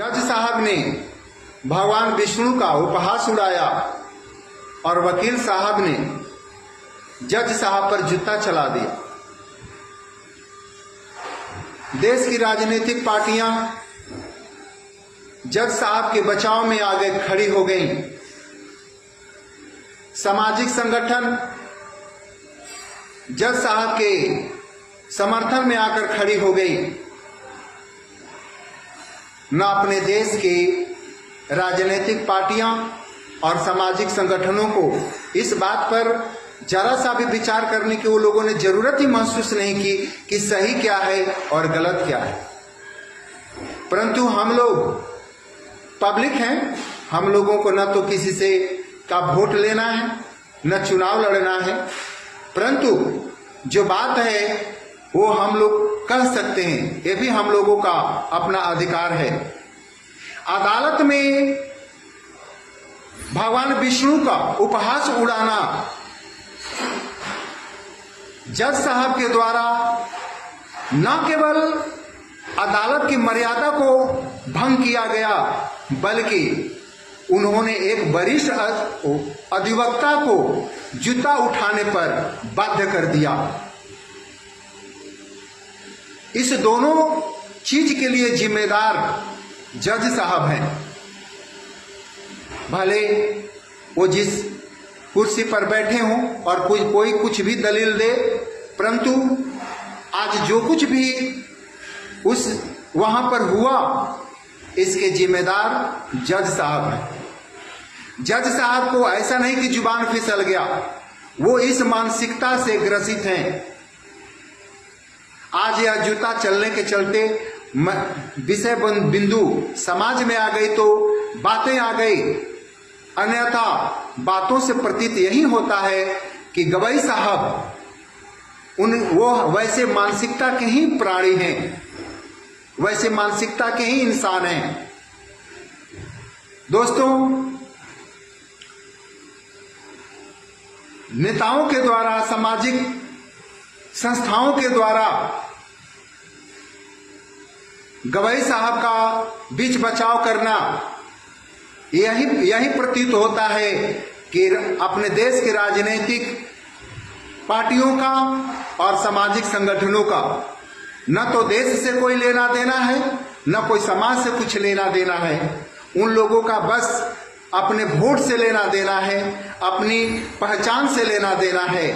जज साहब ने भगवान विष्णु का उपहास उड़ाया और वकील साहब ने जज साहब पर जूता चला दिया। देश की राजनीतिक पार्टियां जज साहब के बचाव में आगे खड़ी हो गईं। सामाजिक संगठन जज साहब के समर्थन में आकर खड़ी हो गई। न अपने देश के राजनीतिक पार्टियां और सामाजिक संगठनों को इस बात पर जरा सा भी विचार करने की वो लोगों ने जरूरत ही महसूस नहीं की कि सही क्या है और गलत क्या है। परंतु हम लोग पब्लिक हैं, हम लोगों को न तो किसी से का वोट लेना है न चुनाव लड़ना है, परंतु जो बात है वो हम लोग कह सकते हैं, ये भी हम लोगों का अपना अधिकार है। अदालत में भगवान विष्णु का उपहास उड़ाना जज साहब के द्वारा न केवल अदालत की मर्यादा को भंग किया गया, बल्कि उन्होंने एक वरिष्ठ अधिवक्ता को जूता उठाने पर बाध्य कर दिया। इस दोनों चीज के लिए जिम्मेदार जज साहब हैं। भले वो जिस कुर्सी पर बैठे हों और कोई कुछ भी दलील दे, परंतु आज जो कुछ भी उस वहां पर हुआ इसके जिम्मेदार जज साहब हैं। जज साहब को ऐसा नहीं कि जुबान फिसल गया, वो इस मानसिकता से ग्रसित हैं। आज यह जूता चलने के चलते विषय बिंदु समाज में आ गई तो बातें आ गई, अन्यथा बातों से प्रतीत यही होता है कि गवाई साहब वो वैसे मानसिकता के ही प्राणी हैं, वैसे मानसिकता के ही इंसान हैं। दोस्तों, नेताओं के द्वारा, सामाजिक संस्थाओं के द्वारा गवाई साहब का बीच बचाव करना यही प्रतीत होता है कि अपने देश के राजनीतिक पार्टियों का और सामाजिक संगठनों का न तो देश से कोई लेना देना है, न कोई समाज से कुछ लेना देना है। उन लोगों का बस अपने वोट से लेना देना है, अपनी पहचान से लेना देना है।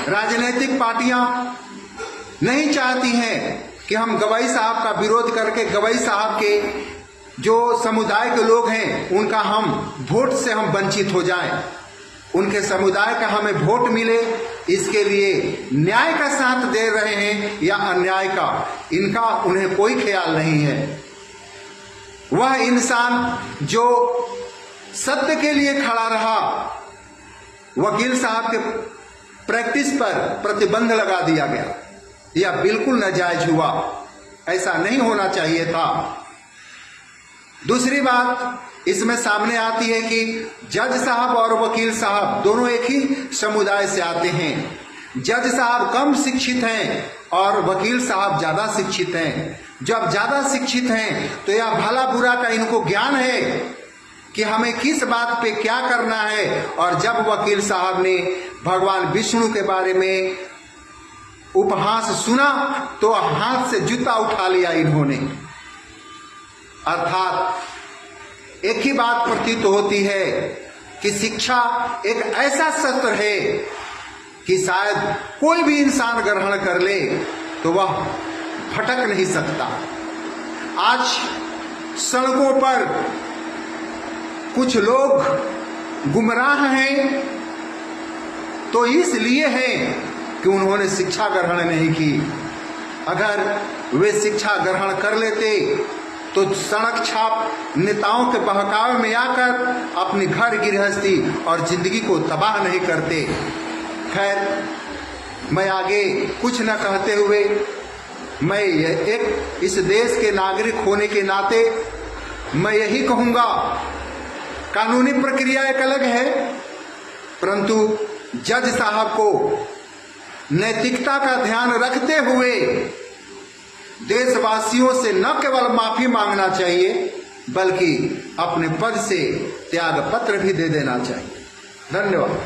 राजनीतिक पार्टियां नहीं चाहती हैं कि हम गवाई साहब का विरोध करके गवाई साहब के जो समुदाय के लोग हैं उनका हम वोट से हम वंचित हो जाएं, उनके समुदाय का हमें वोट मिले। इसके लिए न्याय का साथ दे रहे हैं या अन्याय का, इनका उन्हें कोई ख्याल नहीं है। वह इंसान जो सत्य के लिए खड़ा रहा, वकील साहब के प्रैक्टिस पर प्रतिबंध लगा दिया गया। यह बिल्कुल नाजायज हुआ, ऐसा नहीं होना चाहिए था। दूसरी बात इसमें सामने आती है कि जज साहब और वकील साहब दोनों एक ही समुदाय से आते हैं। जज साहब कम शिक्षित हैं और वकील साहब ज्यादा शिक्षित हैं। जब ज्यादा शिक्षित हैं तो यह भला बुरा का इनको ज्ञान है कि हमें किस बात पे क्या करना है। और जब वकील साहब ने भगवान विष्णु के बारे में उपहास सुना तो हाथ से जूता उठा लिया इन्होंने। अर्थात एक ही बात प्रतीत होती है कि शिक्षा एक ऐसा शस्त्र है कि शायद कोई भी इंसान ग्रहण कर ले तो वह फटक नहीं सकता। आज सड़कों पर कुछ लोग गुमराह हैं तो इसलिए हैं कि उन्होंने शिक्षा ग्रहण नहीं की। अगर वे शिक्षा ग्रहण कर लेते तो सड़क छाप नेताओं के बहकावे में आकर अपनी घर गृहस्थी और जिंदगी को तबाह नहीं करते। खैर, मैं आगे कुछ न कहते हुए मैं एक इस देश के नागरिक होने के नाते मैं यही कहूंगा, कानूनी प्रक्रिया एक अलग है, परंतु जज साहब को नैतिकता का ध्यान रखते हुए देशवासियों से न केवल माफी मांगना चाहिए बल्कि अपने पद से त्याग पत्र भी दे देना चाहिए। धन्यवाद।